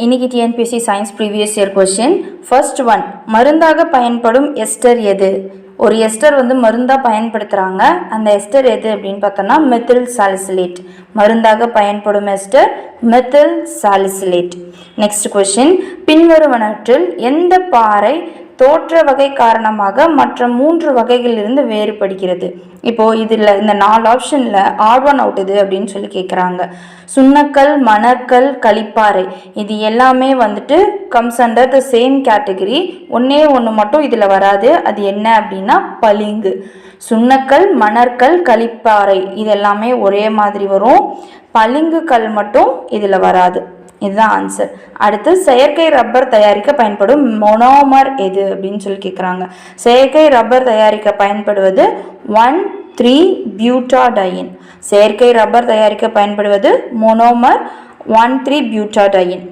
இன்னைக்கு TNPSC science previous year question. First one, மருந்தாக பயன்படும் எஸ்டர் எது? ஒரு எஸ்டர் மருந்தாக பயன்படுத்துகிறாங்க. அந்த எஸ்டர் எது அப்படின்னு பார்த்தோன்னா மெத்தில் சாலிசிலேட். மருந்தாக பயன்படும் ester methyl salicylate. Next question, பின்வருவனற்றில் எந்த பாறை தோற்ற வகை காரணமாக மற்ற 3 வகைகளிலிருந்து வேறுபடுகிறது? இப்போது இதில் இந்த 4 ஆப்ஷனில் ஆட் ஒன் அவுட் இது அப்படின்னு சொல்லி கேட்குறாங்க. சுண்ணக்கல், மணற்கல், களிப்பாறை இது எல்லாமே comes under the same category. ஒன்றே ஒன்று மட்டும் இதில் வராது. அது என்ன அப்படின்னா பளிங்கு. சுண்ணக்கல், மணற்கல், களிப்பாறை இது எல்லாமே ஒரே மாதிரி வரும். பளிங்கு கல் மட்டும் இதில் வராது. இதுதான் ஆன்சர். அடுத்து, செயற்கை ரப்பர் தயாரிக்க பயன்படும் மோனோமர் எது அப்படின்னு சொல்லி கேட்குறாங்க. செயற்கை ரப்பர் தயாரிக்க பயன்படுவது 1,3-பியூட்டாடையின். செயற்கை ரப்பர் தயாரிக்க பயன்படுவது மோனோமர் 1,3-பியூட்டாடையின்.